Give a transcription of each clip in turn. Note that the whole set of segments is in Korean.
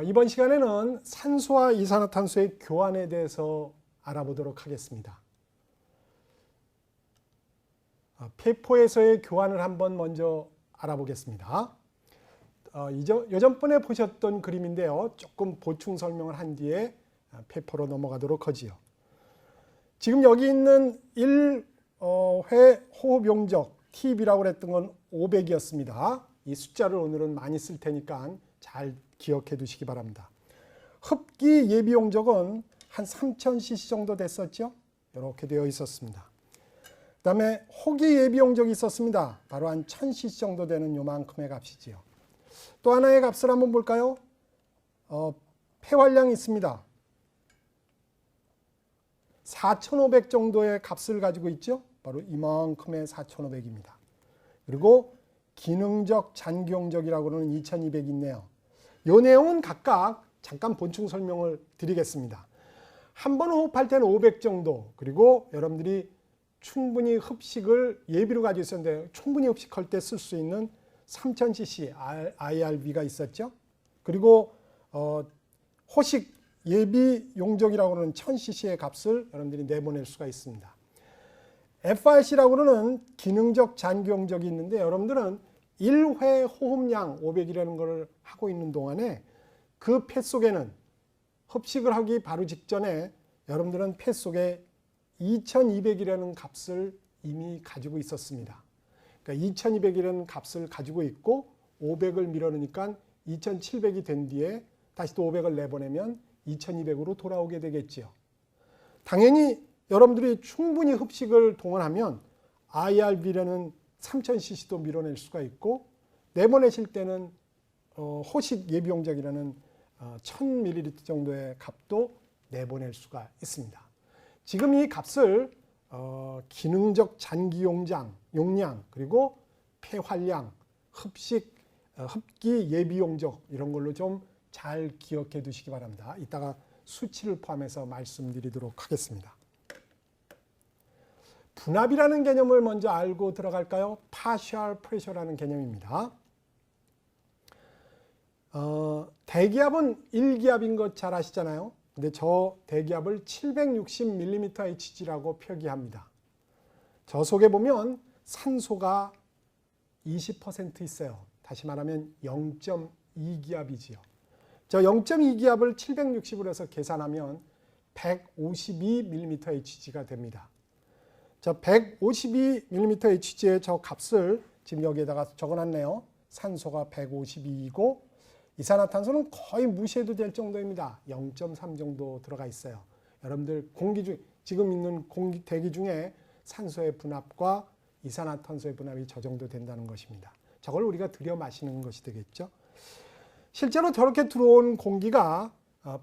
이번 시간에는 산소와 이산화탄소의 교환에 대해서 알아보도록 하겠습니다. 폐포에서의 교환을 한번 먼저 알아보겠습니다. 여전번에 보셨던 그림인데요. 조금 보충 설명을 한 뒤에 폐포로 넘어가도록 하지요. 지금 여기 있는 1회 호흡 용적 TB라고 했던 건 500이었습니다. 이 숫자를 오늘은 많이 쓸 테니까 잘 기억해 두시기 바랍니다. 흡기 예비 용적은 한 3000cc 정도 됐었죠. 이렇게 되어 있었습니다. 그 다음에 호기 예비 용적이 있었습니다. 바로 한 1000cc 정도 되는 요만큼의 값이지요. 또 하나의 값을 한번 볼까요? 폐활량이 있습니다. 4500 정도의 값을 가지고 있죠. 바로 이만큼의 4500입니다. 그리고 기능적 잔기용적이라고 하는 2200이 있네요. 이 내용은 각각 잠깐 본충 설명을 드리겠습니다. 한 번 호흡할 때는 500 정도, 그리고 여러분들이 충분히 흡식을 예비로 가지고 있었는데 충분히 흡식할 때 쓸 수 있는 3000cc IRB가 있었죠. 그리고 호식 예비 용적이라고 하는 1000cc의 값을 여러분들이 내보낼 수가 있습니다. FRC라고 하는 기능적 잔기 용적이 있는데 여러분들은 1회 호흡량 500이라는 걸 하고 있는 동안에 그 폐 속에는 흡식을 하기 바로 직전에 여러분들은 폐 속에 2200이라는 값을 이미 가지고 있었습니다. 그러니까 2200이라는 값을 가지고 있고 500을 밀어넣으니까 2700이 된 뒤에 다시 또 500을 내보내면 2200으로 돌아오게 되겠지요. 당연히 여러분들이 충분히 흡식을 동원하면 IRB라는 3000cc도 밀어낼 수가 있고 내보내실 때는 호식 예비용적이라는 1000ml 정도의 값도 내보낼 수가 있습니다. 지금 이 값을 기능적 잔기 용량 그리고 폐활량, 흡기 예비 용적 이런 걸로 좀 잘 기억해 두시기 바랍니다. 이따가 수치를 포함해서 말씀드리도록 하겠습니다. 분압이라는 개념을 먼저 알고 들어갈까요? partial pressure라는 개념입니다. 대기압은 1기압인 것 잘 아시잖아요. 근데 저 대기압을 760mmHg라고 표기합니다. 저 속에 보면 산소가 20% 있어요. 다시 말하면 0.2기압이지요. 저 0.2기압을 760으로 해서 계산하면 152mmHg가 됩니다. 저 152mmHg의 저 값을 지금 여기에다가 적어놨네요. 산소가 152이고 이산화탄소는 거의 무시해도 될 정도입니다. 0.3 정도 들어가 있어요. 여러분들 지금 있는 대기 중에 산소의 분압과 이산화탄소의 분압이 저 정도 된다는 것입니다. 저걸 우리가 들여 마시는 것이 되겠죠. 실제로 저렇게 들어온 공기가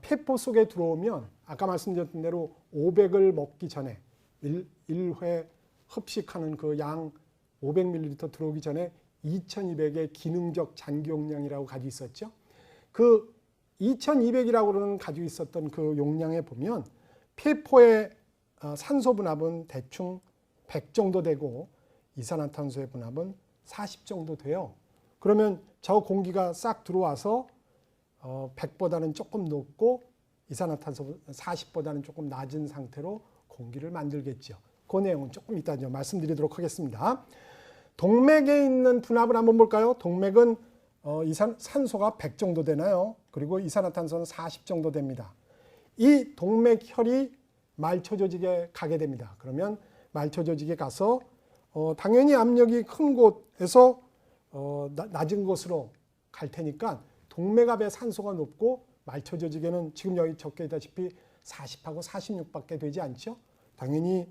폐포 속에 들어오면 아까 말씀드렸던 대로 500을 먹기 전에 1회 흡식하는 그 양 500ml 들어오기 전에 2200의 기능적 잔기 용량이라고 가지고 있었죠. 그 2200이라고 그러는 가지고 있었던 그 용량에 보면 폐포의 산소 분압은 대충 100 정도 되고 이산화탄소의 분압은 40 정도 돼요. 그러면 저 공기가 싹 들어와서 100보다는 조금 높고 이산화탄소 40보다는 조금 낮은 상태로 공기를 만들겠죠. 그 내용은 조금 이따 말씀드리도록 하겠습니다. 동맥에 있는 분압을 한번 볼까요? 동맥은 산소가 100 정도 되나요? 그리고 이산화탄소는 40 정도 됩니다. 이 동맥혈이 말초 조직에 가게 됩니다. 그러면 말초 조직에 가서 당연히 압력이 큰 곳에서 낮은 곳으로 갈 테니까 동맥압에 산소가 높고 말초 조직에는 지금 여기 적혀 있다시피 40하고 46밖에 되지 않죠. 당연히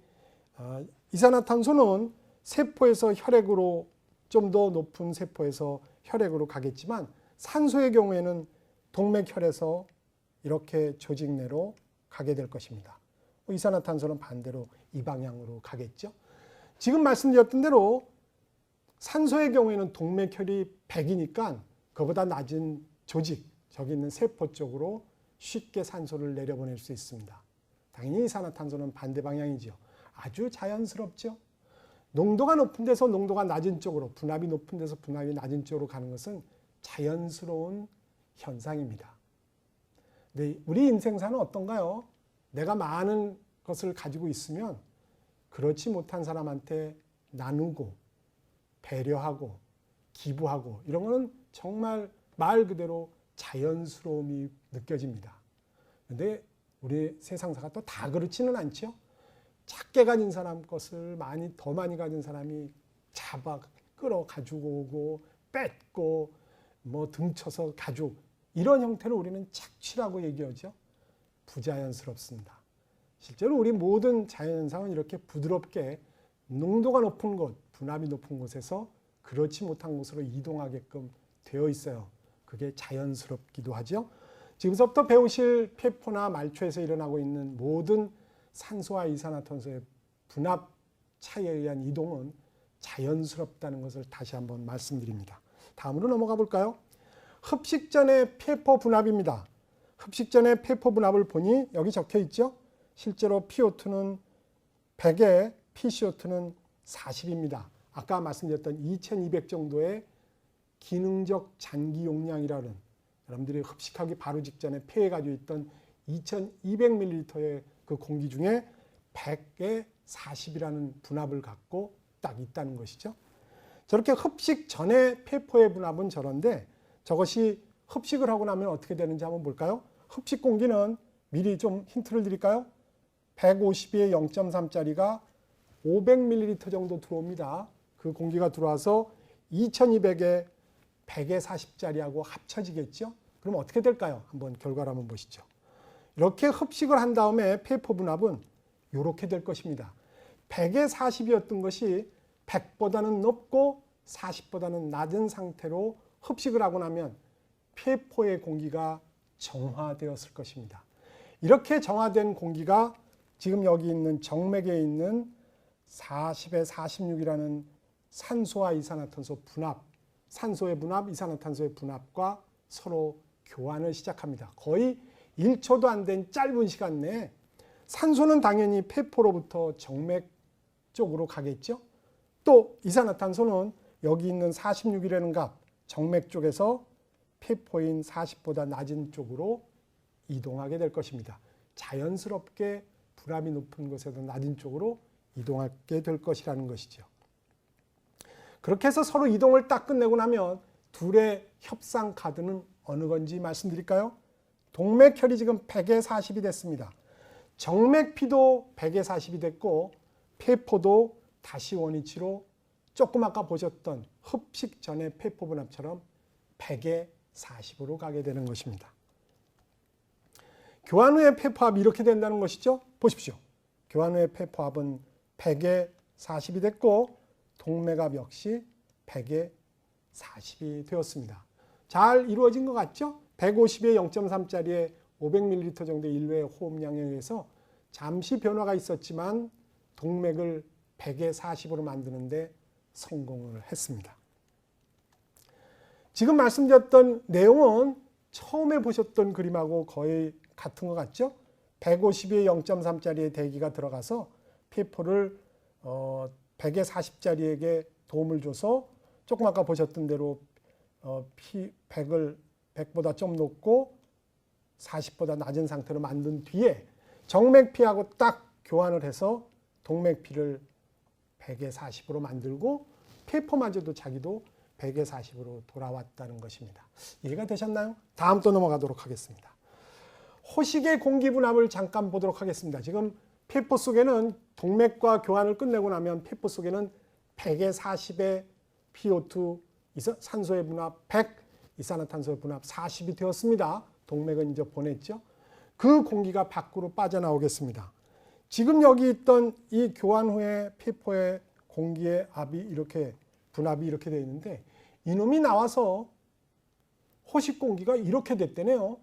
이산화탄소는 세포에서 혈액으로 좀 더 높은 세포에서 혈액으로 가겠지만 산소의 경우에는 동맥혈에서 이렇게 조직 내로 가게 될 것입니다. 이산화탄소는 반대로 이 방향으로 가겠죠. 지금 말씀드렸던 대로 산소의 경우에는 동맥혈이 100이니까 그보다 낮은 조직, 저기 있는 세포 쪽으로 쉽게 산소를 내려보낼 수 있습니다. 당연히 이산화탄소는 반대 방향이죠. 아주 자연스럽죠. 농도가 높은 데서 농도가 낮은 쪽으로, 분압이 높은 데서 분압이 낮은 쪽으로 가는 것은 자연스러운 현상입니다. 네, 우리 인생사는 어떤가요? 내가 많은 것을 가지고 있으면 그렇지 못한 사람한테 나누고 배려하고 기부하고 이런 거는 정말 말 그대로 자연스러움이 느껴집니다. 그런데 우리 세상사가 또 다 그렇지는 않죠. 작게 가진 사람 것을 더 많이 가진 사람이 잡아 끌어 가지고 오고 뺏고 뭐 등쳐서 가지고 이런 형태를 우리는 착취라고 얘기하죠. 부자연스럽습니다. 실제로 우리 모든 자연현상은 이렇게 부드럽게 농도가 높은 곳, 분압이 높은 곳에서 그렇지 못한 곳으로 이동하게끔 되어 있어요. 그게 자연스럽기도 하죠. 지금부터 배우실 폐포나 말초에서 일어나고 있는 모든 산소와 이산화탄소의 분압 차이에 의한 이동은 자연스럽다는 것을 다시 한번 말씀드립니다. 다음으로 넘어가 볼까요? 흡식 전의 폐포 분압입니다. 흡식 전의 폐포 분압을 보니 여기 적혀 있죠. 실제로 PO2는 100에 PCO2는 40입니다. 아까 말씀드렸던 2200 정도의 기능적 잔기 용량이라는 여러분들이 흡식하기 바로 직전에 폐에 가지고 있던 2200ml의 그 공기 중에 100에 40이라는 분압을 갖고 딱 있다는 것이죠. 저렇게 흡식 전에 폐포의 분압은 저런데 저것이 흡식을 하고 나면 어떻게 되는지 한번 볼까요? 흡식 공기는 미리 좀 힌트를 드릴까요? 152에 0.3짜리가 500ml 정도 들어옵니다. 그 공기가 들어와서 2200에 100에 40짜리하고 합쳐지겠죠? 그럼 어떻게 될까요? 한번 결과를 한번 보시죠. 이렇게 흡식을 한 다음에 폐포 분압은 이렇게 될 것입니다. 100에 40이었던 것이 100보다는 높고 40보다는 낮은 상태로 흡식을 하고 나면 폐포의 공기가 정화되었을 것입니다. 이렇게 정화된 공기가 지금 여기 있는 정맥에 있는 40에 46이라는 산소와 이산화탄소 분압, 산소의 분압, 이산화탄소의 분압과 서로 교환을 시작합니다. 거의 1초도 안 된 짧은 시간 내에 산소는 당연히 폐포로부터 정맥 쪽으로 가겠죠. 또 이산화탄소는 여기 있는 46이라는 값, 정맥 쪽에서 폐포인 40보다 낮은 쪽으로 이동하게 될 것입니다. 자연스럽게 분압이 높은 곳에서 낮은 쪽으로 이동하게 될 것이라는 것이죠. 그렇게 해서 서로 이동을 딱 끝내고 나면 둘의 협상 카드는 어느 건지 말씀드릴까요? 동맥혈이 지금 100에 40이 됐습니다. 정맥피도 100에 40이 됐고 폐포도 다시 원위치로 조금 아까 보셨던 흡식 전의 폐포 분압처럼 100에 40으로 가게 되는 것입니다. 교환 후의 폐포합이 이렇게 된다는 것이죠. 보십시오. 교환 후의 폐포합은 100에 40이 됐고 동맥압 역시 100에 40이 되었습니다. 잘 이루어진 것 같죠? 150에 0.3짜리의 500ml 정도의 일회의 호흡량에 의해서 잠시 변화가 있었지만 동맥을 100에 40으로 만드는데 성공을 했습니다. 지금 말씀드렸던 내용은 처음에 보셨던 그림하고 거의 같은 것 같죠? 150에 0.3짜리의 대기가 들어가서 폐포를 100에 40짜리에게 도움을 줘서 조금 아까 보셨던 대로 100보다 좀 높고 40보다 낮은 상태로 만든 뒤에 정맥피하고 딱 교환을 해서 동맥피를 100에 40으로 만들고 폐포마저도 자기도 100에 40으로 돌아왔다는 것입니다. 이해가 되셨나요? 다음 또 넘어가도록 하겠습니다. 호식의 공기분압을 잠깐 보도록 하겠습니다. 지금 폐포 속에는 동맥과 교환을 끝내고 나면 폐포 속에는 100에 40의 PO2 산소의 분압 100, 이산화탄소의 분압 40이 되었습니다. 동맥은 이제 보냈죠. 그 공기가 밖으로 빠져나오겠습니다. 지금 여기 있던 이 교환 후에 폐포의 공기의 압이 이렇게 분압이 이렇게 되어 있는데 이놈이 나와서 호식 공기가 이렇게 됐대네요.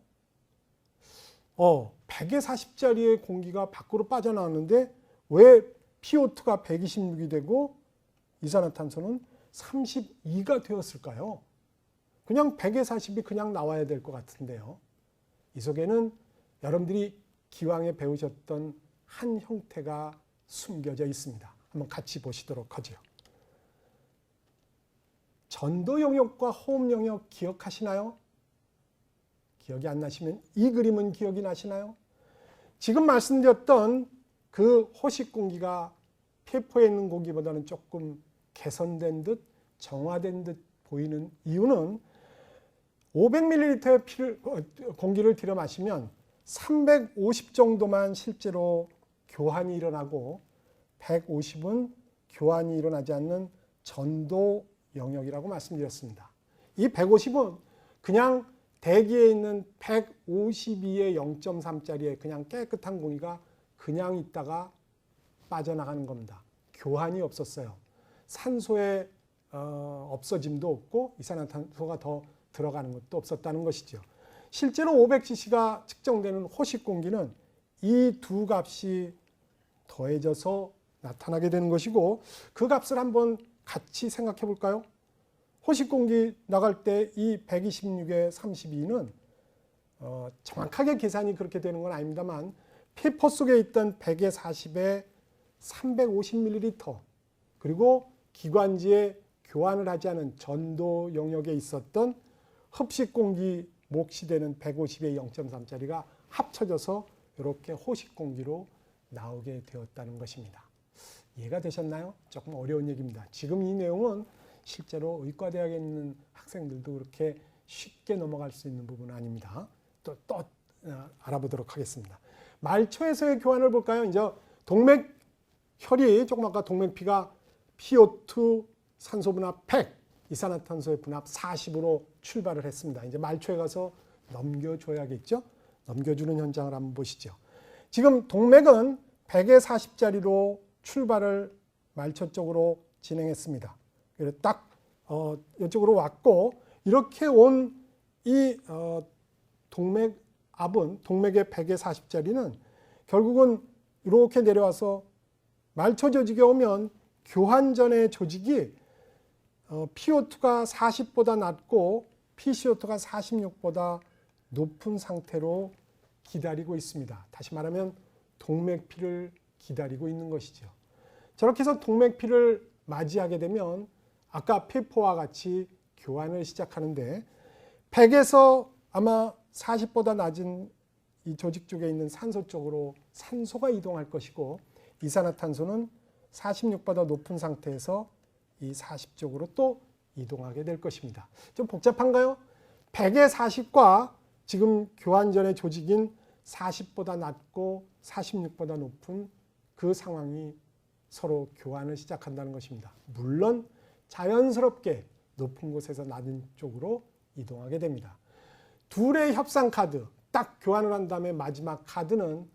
100에 40짜리의 공기가 밖으로 빠져나왔는데 왜 PO2가 126이 되고 이산화탄소는 32가 되었을까요? 그냥 100에 40이 그냥 나와야 될 것 같은데요. 이 속에는 여러분들이 기왕에 배우셨던 한 형태가 숨겨져 있습니다. 한번 같이 보시도록 하죠. 전도 영역과 호흡 영역 기억하시나요? 기억이 안 나시면 이 그림은 기억이 나시나요? 지금 말씀드렸던 그 호식 공기가 폐포에 있는 공기보다는 조금 개선된 듯 정화된 듯 보이는 이유는 500ml의 공기를 들여 마시면 350 정도만 실제로 교환이 일어나고 150은 교환이 일어나지 않는 전도 영역이라고 말씀드렸습니다. 이 150은 그냥 대기에 있는 152의 0.3짜리의 그냥 깨끗한 공기가 그냥 있다가 빠져나가는 겁니다. 교환이 없었어요. 산소의 없어짐도 없고 이산화탄소가 더 들어가는 것도 없었다는 것이죠. 실제로 500cc가 측정되는 호식 공기는 이 두 값이 더해져서 나타나게 되는 것이고 그 값을 한번 같이 생각해 볼까요? 호식 공기 나갈 때 이 126의 32는 정확하게 계산이 그렇게 되는 건 아닙니다만 폐포 속에 있던 100의 40에 350ml 그리고 기관지에 교환을 하지 않은 전도 영역에 있었던 흡식 공기 몫이 되는 150의 0.3짜리가 합쳐져서 이렇게 호식 공기로 나오게 되었다는 것입니다. 이해가 되셨나요? 조금 어려운 얘기입니다. 지금 이 내용은 실제로 의과대학에 있는 학생들도 그렇게 쉽게 넘어갈 수 있는 부분은 아닙니다. 또 알아보도록 하겠습니다. 말초에서의 교환을 볼까요? 이제 동맥혈이 조금 아까 동맥피가 PO2 산소 분압 100, 이산화탄소의 분압 40으로 출발을 했습니다. 이제 말초에 가서 넘겨줘야겠죠? 넘겨주는 현장을 한번 보시죠. 지금 동맥은 100의 40짜리로 출발을 말초 쪽으로 진행했습니다. 그래서 딱 이쪽으로 왔고 이렇게 온 이 동맥압은 동맥의 100의 40짜리는 결국은 이렇게 내려와서 말초 조직에 오면 교환 전의 조직이 PO2가 40보다 낮고 PCO2가 46보다 높은 상태로 기다리고 있습니다. 다시 말하면 동맥피를 기다리고 있는 것이죠. 저렇게 해서 동맥피를 맞이하게 되면 아까 폐포와 같이 교환을 시작하는데 100에서 아마 40보다 낮은 이 조직 쪽에 있는 산소 쪽으로 산소가 이동할 것이고 이산화탄소는 46보다 높은 상태에서 이 40쪽으로 또 이동하게 될 것입니다. 좀 복잡한가요? 100의 40과 지금 교환 전의 조직인 40보다 낮고 46보다 높은 그 상황이 서로 교환을 시작한다는 것입니다. 물론 자연스럽게 높은 곳에서 낮은 쪽으로 이동하게 됩니다. 둘의 협상 카드, 딱 교환을 한 다음에 마지막 카드는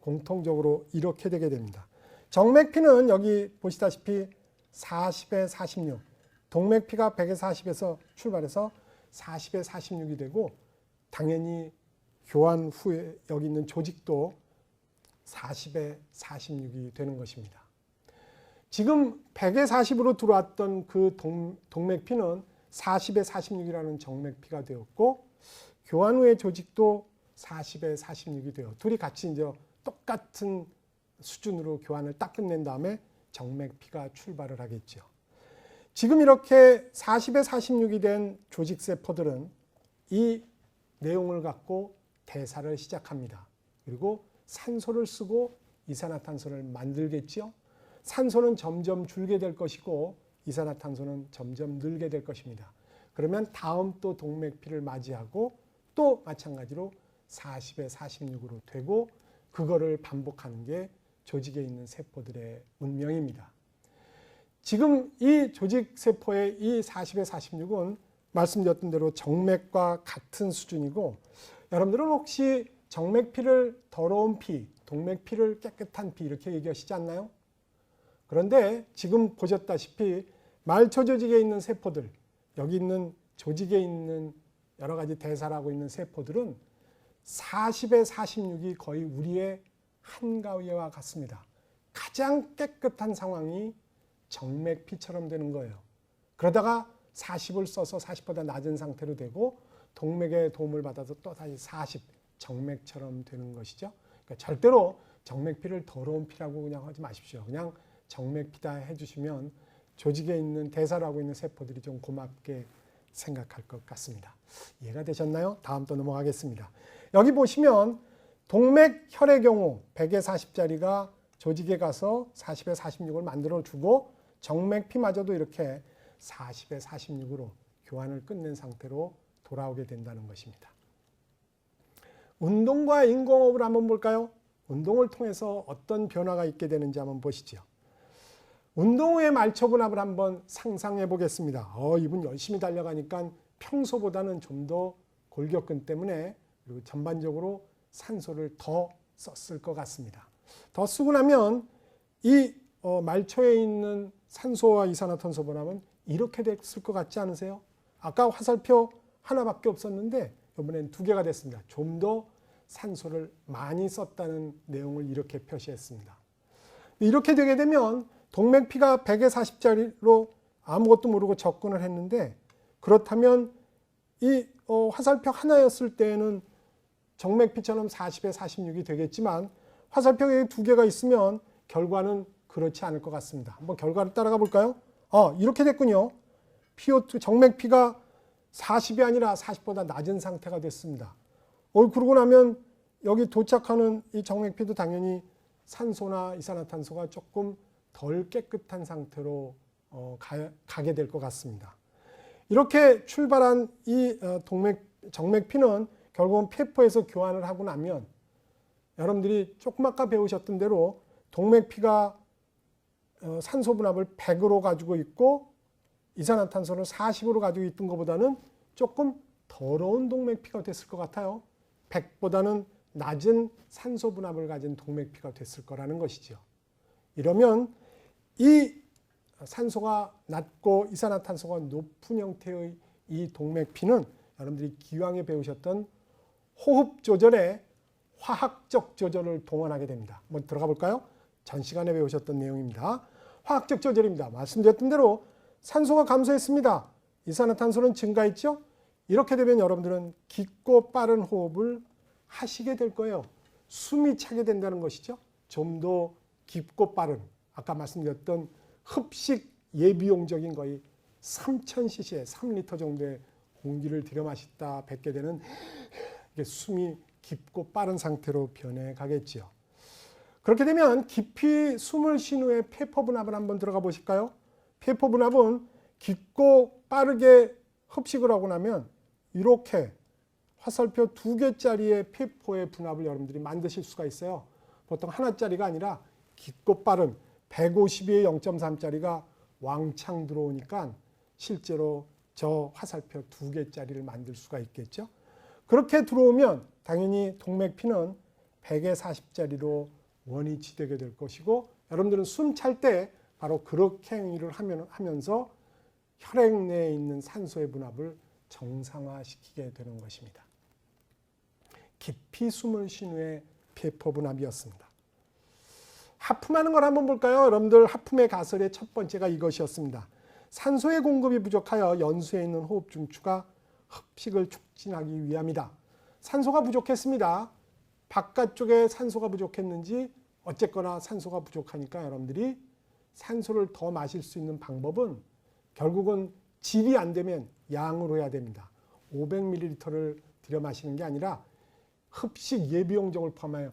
공통적으로 이렇게 되게 됩니다. 정맥피는 여기 보시다시피 40에 46, 동맥피가 100에 40에서 출발해서 40에 46이 되고 당연히 교환 후에 여기 있는 조직도 40에 46이 되는 것입니다. 지금 100에 40으로 들어왔던 그 동맥피는 40에 46이라는 정맥피가 되었고 교환 후의 조직도 40에 46이 되어 둘이 같이 이제 똑같은 수준으로 교환을 딱 끝낸 다음에 정맥피가 출발을 하겠죠. 지금 이렇게 40에 46이 된 조직세포들은 이 내용을 갖고 대사를 시작합니다. 그리고 산소를 쓰고 이산화탄소를 만들겠죠. 산소는 점점 줄게 될 것이고 이산화탄소는 점점 늘게 될 것입니다. 그러면 다음 또 동맥피를 맞이하고 또 마찬가지로 40에 46으로 되고 그거를 반복하는 게 조직에 있는 세포들의 운명입니다. 지금 이 조직세포의 이 40에 46은 말씀드렸던 대로 정맥과 같은 수준이고 여러분들은 혹시 정맥피를 더러운 피, 동맥피를 깨끗한 피 이렇게 얘기하시지 않나요? 그런데 지금 보셨다시피 말초 조직에 있는 세포들, 여기 있는 조직에 있는 여러 가지 대사를 하고 있는 세포들은 40에 46이 거의 우리의 한가위와 같습니다. 가장 깨끗한 상황이 정맥피처럼 되는 거예요. 그러다가 40을 써서 40보다 낮은 상태로 되고 동맥의 도움을 받아서 또 다시 40 정맥처럼 되는 것이죠. 그러니까 절대로 정맥피를 더러운 피라고 그냥 하지 마십시오. 그냥 정맥피다 해주시면 조직에 있는 대사를 하고 있는 세포들이 좀 고맙게 생각할 것 같습니다. 이해가 되셨나요? 다음 또 넘어가겠습니다. 여기 보시면 동맥혈의 경우 100에 40짜리가 조직에 가서 40에 46을 만들어주고 정맥피마저도 이렇게 40에 46으로 교환을 끝낸 상태로 돌아오게 된다는 것입니다. 운동과 인공호흡을 한번 볼까요? 운동을 통해서 어떤 변화가 있게 되는지 한번 보시죠. 운동 후의 말초분압을 한번 상상해 보겠습니다. 이분 열심히 달려가니까 평소보다는 좀 더 골격근 때문에 그리고 전반적으로 산소를 더 썼을 것 같습니다. 더 쓰고 나면 이 말초에 있는 산소와 이산화탄소 분압은 이렇게 됐을 것 같지 않으세요? 아까 화살표 하나밖에 없었는데 이번엔 2개가 됐습니다. 좀 더 산소를 많이 썼다는 내용을 이렇게 표시했습니다. 이렇게 되게 되면 동맥피가 100에 40짜리로 아무것도 모르고 접근을 했는데 그렇다면 이 화살표 하나였을 때는 정맥피처럼 40에 46이 되겠지만 화살표에 2개가 있으면 결과는 그렇지 않을 것 같습니다. 한번 결과를 따라가 볼까요? 이렇게 됐군요. PO2 정맥피가 40이 아니라 40보다 낮은 상태가 됐습니다. 그러고 나면 여기 도착하는 이 정맥피도 당연히 산소나 이산화탄소가 조금 덜 깨끗한 상태로 가게 될 것 같습니다. 이렇게 출발한 이 정맥피는 결국은 폐포에서 교환을 하고 나면 여러분들이 조금 아까 배우셨던 대로 동맥피가 산소 분압을 100으로 가지고 있고 이산화탄소를 40으로 가지고 있던 것보다는 조금 더러운 동맥피가 됐을 것 같아요. 100보다는 낮은 산소 분압을 가진 동맥피가 됐을 거라는 것이죠. 이러면 이 산소가 낮고 이산화탄소가 높은 형태의 이 동맥피는 여러분들이 기왕에 배우셨던 호흡 조절에 화학적 조절을 동원하게 됩니다. 한번 들어가 볼까요? 전 시간에 배우셨던 내용입니다. 화학적 조절입니다. 말씀드렸던 대로 산소가 감소했습니다. 이산화탄소는 증가했죠? 이렇게 되면 여러분들은 깊고 빠른 호흡을 하시게 될 거예요. 숨이 차게 된다는 것이죠. 좀 더 깊고 빠른, 아까 말씀드렸던 흡식 예비용적인 거의 3000cc에 3리터 정도의 공기를 들여 마시다 뱉게 되는 숨이 깊고 빠른 상태로 변해 가겠죠. 그렇게 되면 깊이 숨을 쉰 후에 폐포 분압을 한번 들어가 보실까요? 폐포 분압은 깊고 빠르게 흡식을 하고 나면 이렇게 화살표 2개짜리의 폐포의 분압을 여러분들이 만드실 수가 있어요. 보통 하나짜리가 아니라 깊고 빠른 152의 0.3짜리가 왕창 들어오니까 실제로 저 화살표 2개짜리를 만들 수가 있겠죠. 그렇게 들어오면 당연히 동맥피는 100에 40짜리로 원위치되게 될 것이고 여러분들은 숨 찰 때 바로 그렇게 행위를 하면서 혈액 내에 있는 산소의 분압을 정상화시키게 되는 것입니다. 깊이 숨을 쉰 후에 폐포 분압이었습니다. 하품하는 걸 한번 볼까요? 여러분들 하품의 가설의 첫 번째가 이것이었습니다. 산소의 공급이 부족하여 연수에 있는 호흡 중추가 흡식을 촉진하기 위함이다. 산소가 부족했습니다. 바깥쪽에 산소가 부족했는지 어쨌거나 산소가 부족하니까 여러분들이 산소를 더 마실 수 있는 방법은 결국은 질이 안 되면 양으로 해야 됩니다. 500ml를 들여 마시는 게 아니라 흡식 예비용적을 포함하여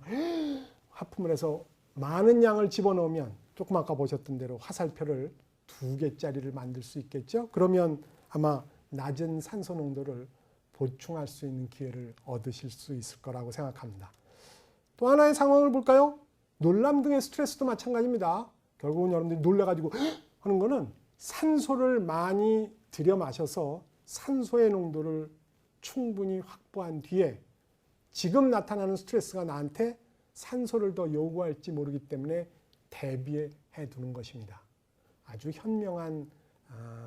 하품을 해서 많은 양을 집어넣으면 조금 아까 보셨던 대로 화살표를 2개짜리를 만들 수 있겠죠. 그러면 아마 낮은 산소 농도를 보충할 수 있는 기회를 얻으실 수 있을 거라고 생각합니다. 또 하나의 상황을 볼까요? 놀람 등의 스트레스도 마찬가지입니다. 결국은 여러분들이 놀래가지고 하는 거는 산소를 많이 들여 마셔서 산소의 농도를 충분히 확보한 뒤에 지금 나타나는 스트레스가 나한테 산소를 더 요구할지 모르기 때문에 대비해 두는 것입니다. 아주 현명한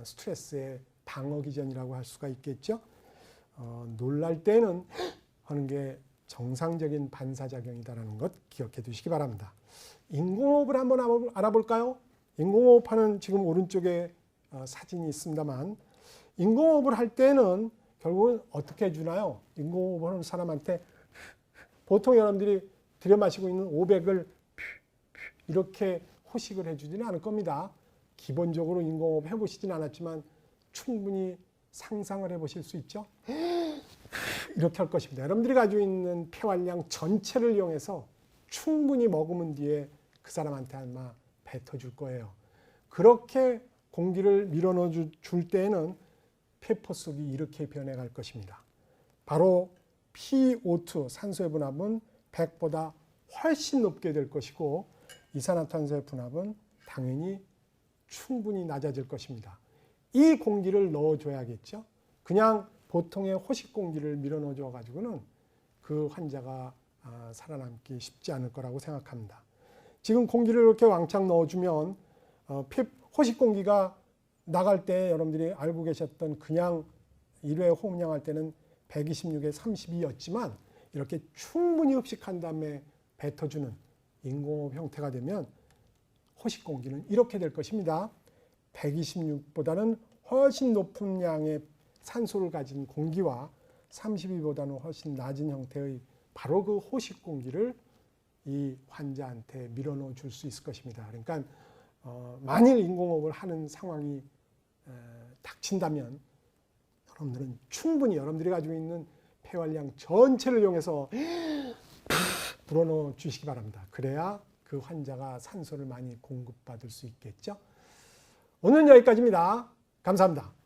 스트레스의 방어 기전이라고 할 수가 있겠죠. 놀랄 때는 하는 게 정상적인 반사작용이다라는 것 기억해 두시기 바랍니다. 인공호흡을 한번 알아볼까요? 인공호흡하는 지금 오른쪽에 사진이 있습니다만 인공호흡을 할 때는 결국은 어떻게 해주나요? 인공호흡을 하는 사람한테 보통 여러분들이 들여 마시고 있는 500을 이렇게 호식을 해주지는 않을 겁니다. 기본적으로 인공호흡 해보시진 않았지만 충분히 상상을 해보실 수 있죠? 이렇게 할 것입니다. 여러분들이 가지고 있는 폐활량 전체를 이용해서 충분히 머금은 뒤에 그 사람한테 아마 뱉어줄 거예요. 그렇게 공기를 밀어넣어 줄 때에는 폐포 속이 이렇게 변해갈 것입니다. 바로 PO2 산소의 분압은 100보다 훨씬 높게 될 것이고 이산화탄소의 분압은 당연히 충분히 낮아질 것입니다. 이 공기를 넣어줘야겠죠. 그냥 보통의 호식 공기를 밀어넣어 줘 가지고는 그 환자가 살아남기 쉽지 않을 거라고 생각합니다. 지금 공기를 이렇게 왕창 넣어주면 호식 공기가 나갈 때 여러분들이 알고 계셨던 그냥 1회 호흡량할 때는 126에 32였지만 이렇게 충분히 흡식한 다음에 뱉어주는 인공호흡 형태가 되면 호식 공기는 이렇게 될 것입니다. 126보다는 훨씬 높은 양의 산소를 가진 공기와 32보다는 훨씬 낮은 형태의 바로 그 호식 공기를 이 환자한테 밀어넣어 줄 수 있을 것입니다. 그러니까 만일 인공호흡을 하는 상황이 닥친다면 여러분들은 충분히 여러분들이 가지고 있는 폐활량 전체를 이용해서 불어넣어 주시기 바랍니다. 그래야 그 환자가 산소를 많이 공급받을 수 있겠죠. 오늘은 여기까지입니다. 감사합니다.